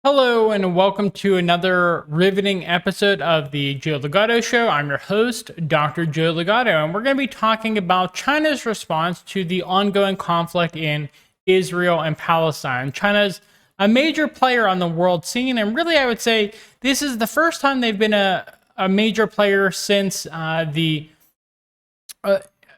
Hello and welcome to another riveting episode of the Joe Ligato Show. I'm your host, Dr. Joe Ligato, and we're going to be talking about China's response to the ongoing conflict in Israel and Palestine. China's a major player on the world scene, and really I would say this is the first time they've been a major player since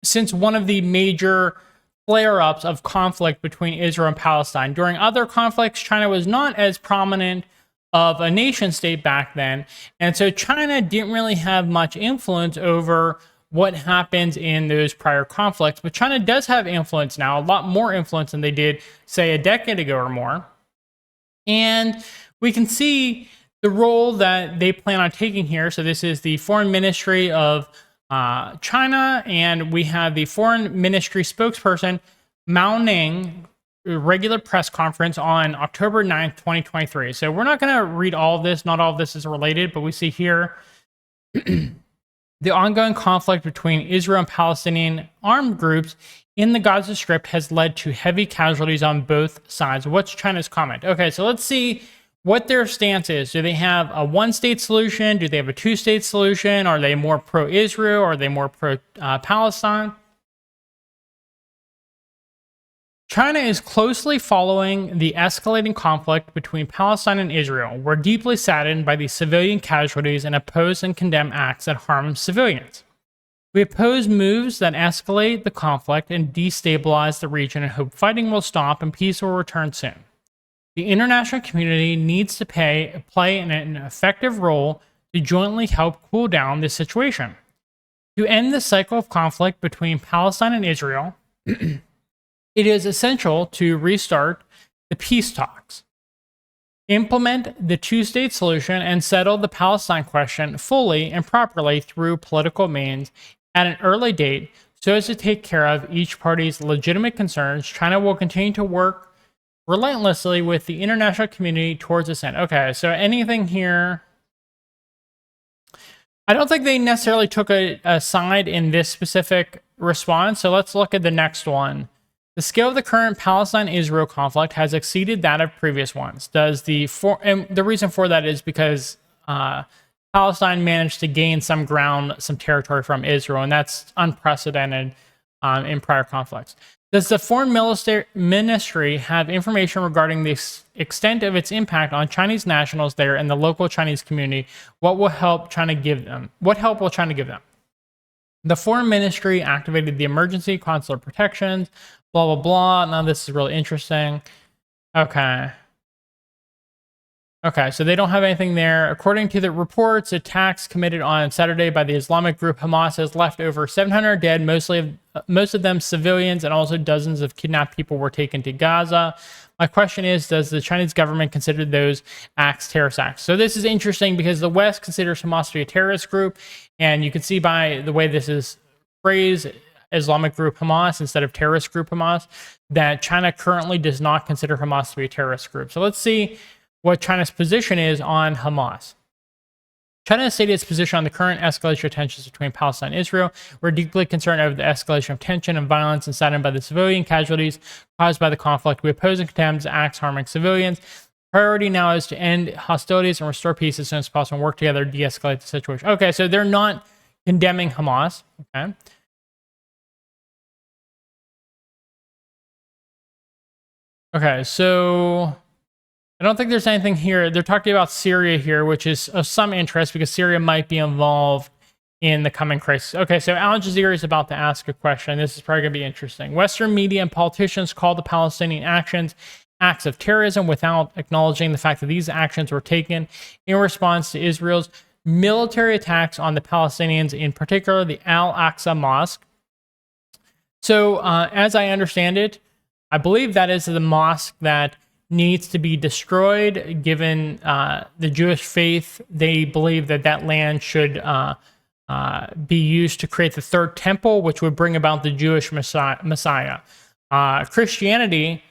since one of the major flare-ups of conflict between Israel and Palestine. During other conflicts, China was not as prominent of a nation state back then, and so China didn't really have much influence over what happens in those prior conflicts. But China does have influence now, a lot more influence than they did, say, a decade ago or more. And we can see the role that they plan on taking here. So this is the Foreign Ministry of China, and we have the Foreign Ministry spokesperson Mao Ning, a regular press conference on October 9th, 2023. So we're not going to read all of this. Not all of this is related, but we see here the ongoing conflict between Israel and Palestinian armed groups in the Gaza Strip has led to heavy casualties on both sides. What's China's comment? Okay, so let's see what their stance is. Do they have a one-state solution? Do they have a two-state solution? Are they more pro-Israel? Are they more pro-Palestine? China is closely following the escalating conflict between Palestine and Israel. We're deeply saddened by the civilian casualties and oppose and condemn acts that harm civilians. We oppose moves that escalate the conflict and destabilize the region and hope fighting will stop and peace will return soon. The international community needs to play an effective role to jointly help cool down this situation. To end the cycle of conflict between Palestine and Israel, it is essential to restart the peace talks, implement the two-state solution, and settle the Palestine question fully and properly through political means at an early date so as to take care of each party's legitimate concerns. China will continue to work relentlessly with the international community towards this end. Okay, so anything here? I don't think they necessarily took a side in this specific response, so let's look at the next one. The scale of the current Palestine-Israel conflict has exceeded that of previous ones. And the reason for that is because Palestine managed to gain some ground, some territory from Israel, and that's unprecedented in prior conflicts. Does the Foreign Ministry have information regarding the extent of its impact on Chinese nationals there and the local Chinese community? What will help China give them? What help will China give them? The Foreign Ministry activated the emergency consular protections, blah, blah, blah. Now this is really interesting. Okay, so they don't have anything there. According to the reports, attacks committed on Saturday by the Islamic group Hamas has left over 700 dead, most of them civilians, and also dozens of kidnapped people were taken to Gaza. My question is, does the Chinese government consider those acts terrorist acts? So this is interesting because the West considers Hamas to be a terrorist group, and you can see by the way this is phrased, Islamic group Hamas instead of terrorist group Hamas, that China currently does not consider Hamas to be a terrorist group. So let's see what China's position is on Hamas. China has stated its position on the current escalation of tensions between Palestine and Israel. We're deeply concerned over the escalation of tension and violence and saddened by the civilian casualties caused by the conflict. We oppose and condemn acts harming civilians. Priority now is to end hostilities and restore peace as soon as possible and work together to de-escalate the situation. Okay, so they're not condemning Hamas. Okay. Okay, so I don't think there's anything here. They're talking about Syria here, which is of some interest because Syria might be involved in the coming crisis. Okay, so Al Jazeera is about to ask a question. This is probably going to be interesting. Western media and politicians call the Palestinian actions acts of terrorism without acknowledging the fact that these actions were taken in response to Israel's military attacks on the Palestinians, in particular the Al-Aqsa Mosque. So as I understand it, I believe that is the mosque that needs to be destroyed given the Jewish faith. They believe that that land should be used to create the third temple, which would bring about the Jewish Messiah. Christianity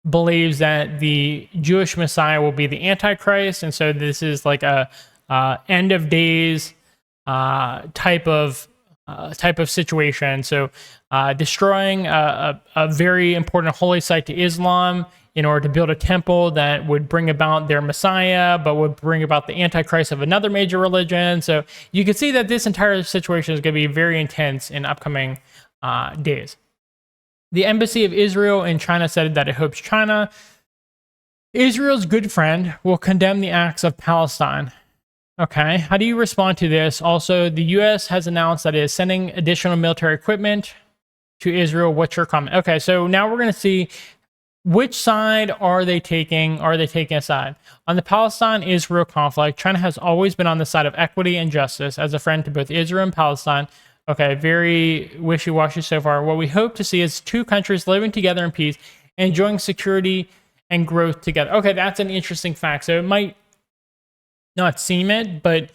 believes that the Jewish Messiah will be the Antichrist, and so this is like a end of days type of situation. So destroying a very important holy site to Islam in order to build a temple that would bring about their Messiah, but would bring about the Antichrist of another major religion. So you can see that this entire situation is going to be very intense in upcoming days. The Embassy of Israel in China said that it hopes China, Israel's good friend, will condemn the acts of Palestine. Okay, how do you respond to this? Also, the U.S. has announced that it is sending additional military equipment to Israel. What's your comment? Okay, so now we're going to see which side are they taking? Are they taking a side? On the Palestine-Israel conflict, China has always been on the side of equity and justice as a friend to both Israel and Palestine. Okay, very wishy-washy so far. What we hope to see is two countries living together in peace and enjoying security and growth together. Okay, that's an interesting fact. So it might not seem it, but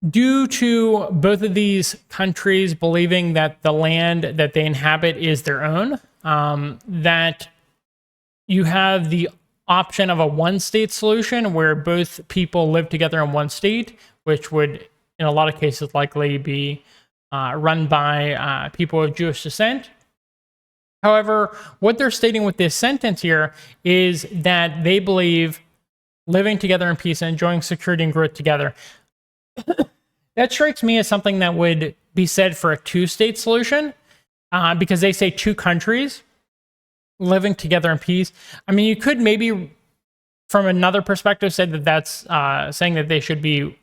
due to both of these countries believing that the land that they inhabit is their own, that you have the option of a one-state solution where both people live together in one state, which would, in a lot of cases, likely be run by people of Jewish descent. However, what they're stating with this sentence here is that they believe living together in peace and enjoying security and growth together. That strikes me as something that would be said for a two-state solution, because they say two countries living together in peace. I mean, you could maybe, from another perspective, say that that's saying that they should be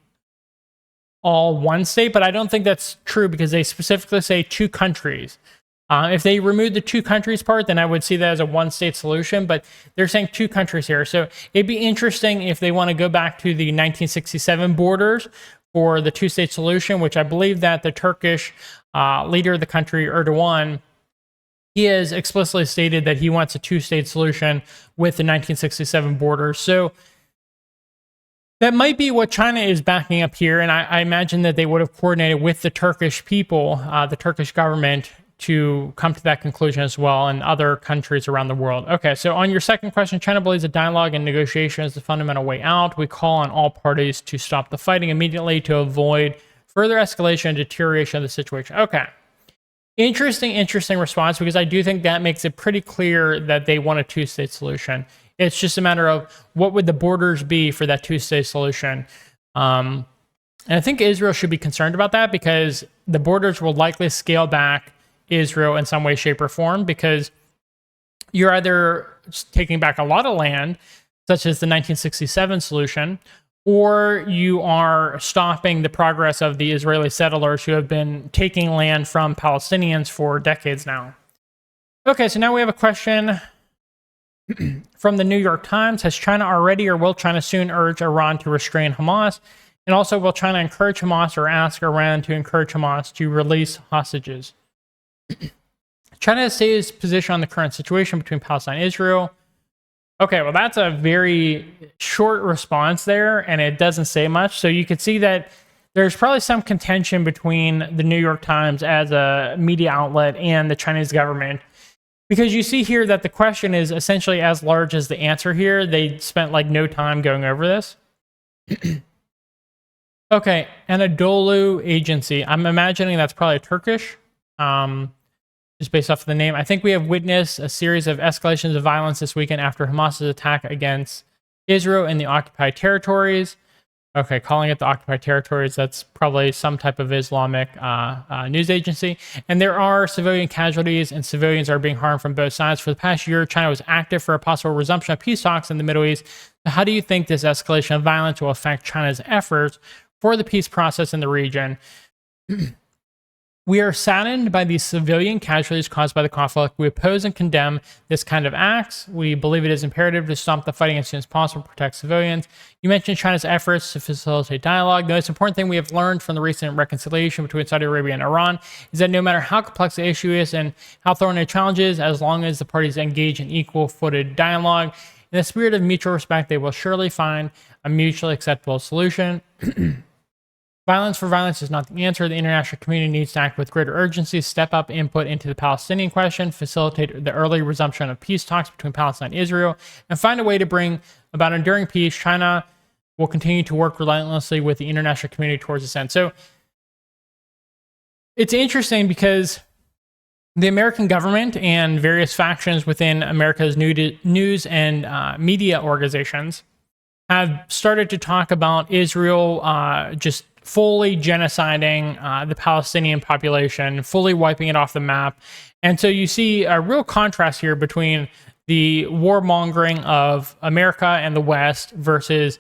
all one state, but I don't think that's true because they specifically say two countries. If they remove the two countries part, then I would see that as a one-state solution, but they're saying two countries here. So it'd be interesting if they want to go back to the 1967 borders for the two-state solution, which I believe that the Turkish leader of the country, Erdogan, he has explicitly stated that he wants a two-state solution with the 1967 borders. So that might be what China is backing up here, and I imagine that they would have coordinated with the Turkish people, the Turkish government, to come to that conclusion as well, and other countries around the world. Okay, so on your second question, China believes that dialogue and negotiation is the fundamental way out. We call on all parties to stop the fighting immediately to avoid further escalation and deterioration of the situation. Okay, interesting response, because I do think that makes it pretty clear that they want a two-state solution. It's just a matter of what would the borders be for that two-state solution. And I think Israel should be concerned about that, because the borders will likely scale back Israel in some way, shape, or form, because you're either taking back a lot of land, such as the 1967 solution, or you are stopping the progress of the Israeli settlers who have been taking land from Palestinians for decades now. Okay, so now we have a question from the New York Times. Has China already, or will China soon, urge Iran to restrain Hamas? And also, will China encourage Hamas or ask Iran to encourage Hamas to release hostages? China has stated its position on the current situation between Palestine and Israel. Okay, well, that's a very short response there, and it doesn't say much. So you could see that there's probably some contention between the New York Times as a media outlet and the Chinese government, because you see here that the question is essentially as large as the answer here. They spent like no time going over this. Okay, Anadolu Agency. I'm imagining that's probably Turkish. Just based off of the name. I think we have witnessed a series of escalations of violence this weekend after Hamas's attack against Israel in the occupied territories. Okay, calling it the occupied territories, that's probably some type of Islamic news agency. And there are civilian casualties, and civilians are being harmed from both sides. For the past year, China was active for a possible resumption of peace talks in the Middle East. So how do you think this escalation of violence will affect China's efforts for the peace process in the region? We are saddened by these civilian casualties caused by the conflict. We oppose and condemn this kind of acts. We believe it is imperative to stop the fighting as soon as possible, protect civilians. You mentioned China's efforts to facilitate dialogue. The most important thing we have learned from the recent reconciliation between Saudi Arabia and Iran is that no matter how complex the issue is and how thorny a challenge is, as long as the parties engage in equal-footed dialogue, in the spirit of mutual respect, they will surely find a mutually acceptable solution. Violence for violence is not the answer. The international community needs to act with greater urgency, step up input into the Palestinian question, facilitate the early resumption of peace talks between Palestine and Israel, and find a way to bring about enduring peace. China will continue to work relentlessly with the international community towards this end. So it's interesting because the American government and various factions within America's news and media organizations have started to talk about Israel just fully genociding the Palestinian population, fully wiping it off the map. And so you see a real contrast here between the warmongering of America and the West versus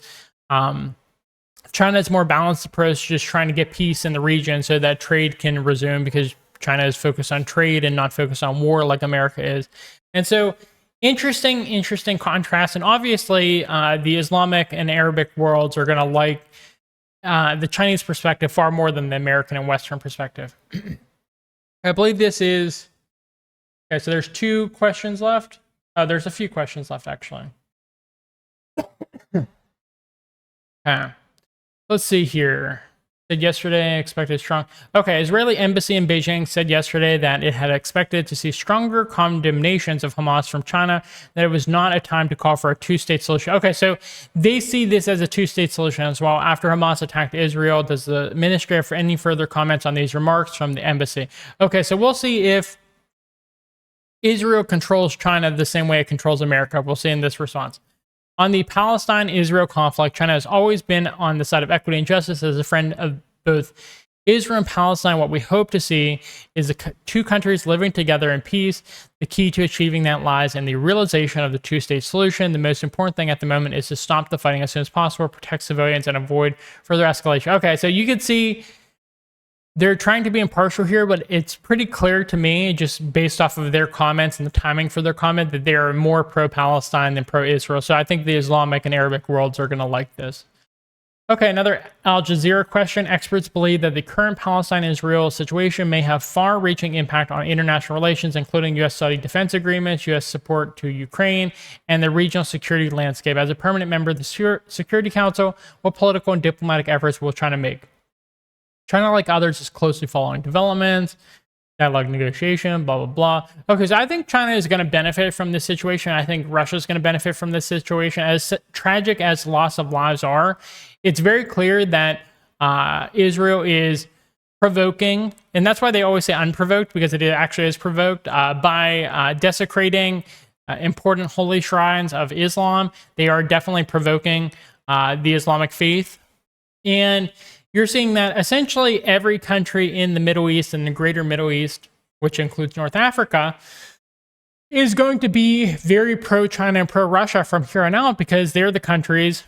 China's more balanced approach, just trying to get peace in the region so that trade can resume, because China is focused on trade and not focused on war like America is. And so interesting contrast. And obviously, the Islamic and Arabic worlds are going to like the Chinese perspective far more than the American and Western perspective. I believe this is... Okay, so there's 2 questions left. There's a few questions left, actually. Okay. Let's see here. Said yesterday, expected strong. Okay, Israeli embassy in Beijing said yesterday that it had expected to see stronger condemnations of Hamas from China, that it was not a time to call for a 2-state solution. Okay, so they see this as a 2-state solution as well. After Hamas attacked Israel, does the ministry have any further comments on these remarks from the embassy? Okay, so we'll see if Israel controls China the same way it controls America. We'll see in this response. On the Palestine-Israel conflict, China has always been on the side of equity and justice. As a friend of both Israel and Palestine, what we hope to see is the 2 countries living together in peace. The key to achieving that lies in the realization of the 2-state solution. The most important thing at the moment is to stop the fighting as soon as possible, protect civilians, and avoid further escalation. Okay, so you can see they're trying to be impartial here, but it's pretty clear to me, just based off of their comments and the timing for their comment, that they are more pro-Palestine than pro-Israel. So I think the Islamic and Arabic worlds are going to like this. Okay, another Al Jazeera question. Experts believe that the current Palestine-Israel situation may have far-reaching impact on international relations, including U.S.-Saudi defense agreements, U.S. support to Ukraine, and the regional security landscape. As a permanent member of the Security Council, what political and diplomatic efforts will China make? China, like others, is closely following developments, dialogue, negotiation, blah, blah, blah. Okay, so I think China is going to benefit from this situation. I think Russia is going to benefit from this situation. As tragic as loss of lives are, it's very clear that Israel is provoking, and that's why they always say unprovoked, because it actually is provoked by desecrating important holy shrines of Islam. They are definitely provoking the Islamic faith. And you're seeing that essentially every country in the Middle East and the greater Middle East, which includes North Africa, is going to be very pro-China and pro-Russia from here on out, because they're the countries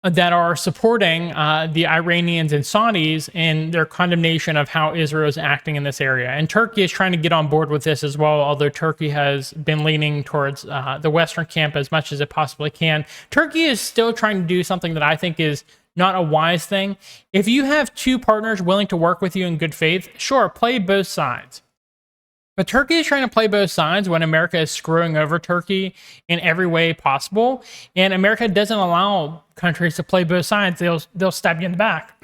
that are supporting the Iranians and Saudis in their condemnation of how Israel is acting in this area. And Turkey is trying to get on board with this as well, although Turkey has been leaning towards the Western camp as much as it possibly can. Turkey is still trying to do something that I think is not a wise thing. If you have 2 partners willing to work with you in good faith, sure, play both sides. But Turkey is trying to play both sides when America is screwing over Turkey in every way possible. And America doesn't allow countries to play both sides. They'll stab you in the back.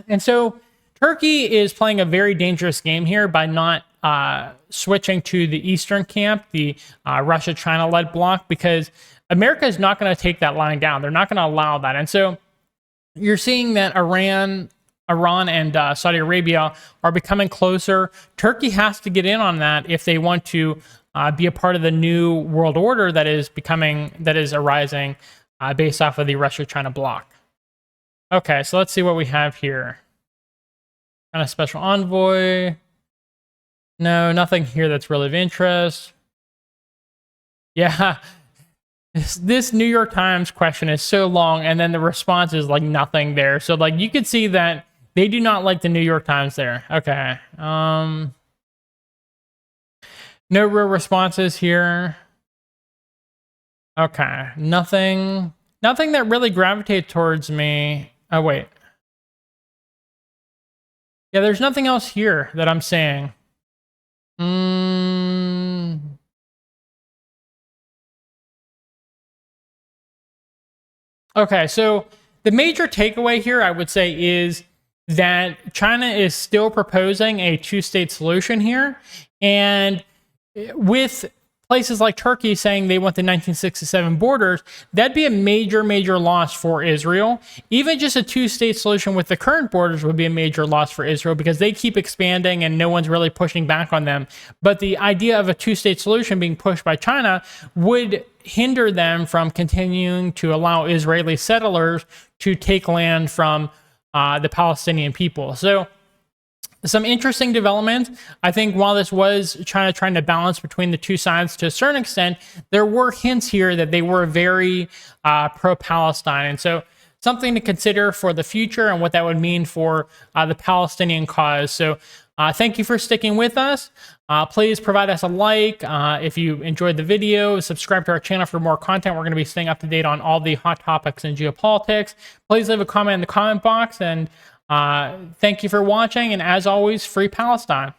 And so Turkey is playing a very dangerous game here by not switching to the Eastern camp, the Russia-China-led bloc, because America is not going to take that line down. They're not going to allow that. And so you're seeing that Iran and Saudi Arabia are becoming closer. Turkey has to get in on that if they want to be a part of the new world order that is arising based off of the Russia-China bloc. Okay, so let's see what we have here. Kind of special envoy. No, nothing here that's really of interest. Yeah. This New York Times question is so long, and then the response is like nothing there. So like you could see that they do not like the New York Times there. Okay. No real responses here. Okay. Nothing that really gravitates towards me. Oh, wait. Yeah, there's nothing else here that I'm saying. Okay, so the major takeaway here, I would say, is that China is still proposing a 2-state solution here. And with places like Turkey saying they want the 1967 borders, that'd be a major, major loss for Israel. Even just a two-state solution with the current borders would be a major loss for Israel because they keep expanding and no one's really pushing back on them. But the idea of a two-state solution being pushed by China would hinder them from continuing to allow Israeli settlers to take land from the Palestinian people. So some interesting developments. I think while this was China trying to balance between the two sides to a certain extent, there were hints here that they were very pro-Palestine. And so something to consider for the future and what that would mean for the Palestinian cause. So thank you for sticking with us. Please provide us a like if you enjoyed the video. Subscribe to our channel for more content. We're going to be staying up to date on all the hot topics in geopolitics. Please leave a comment in the comment box, and thank you for watching. And as always, free Palestine.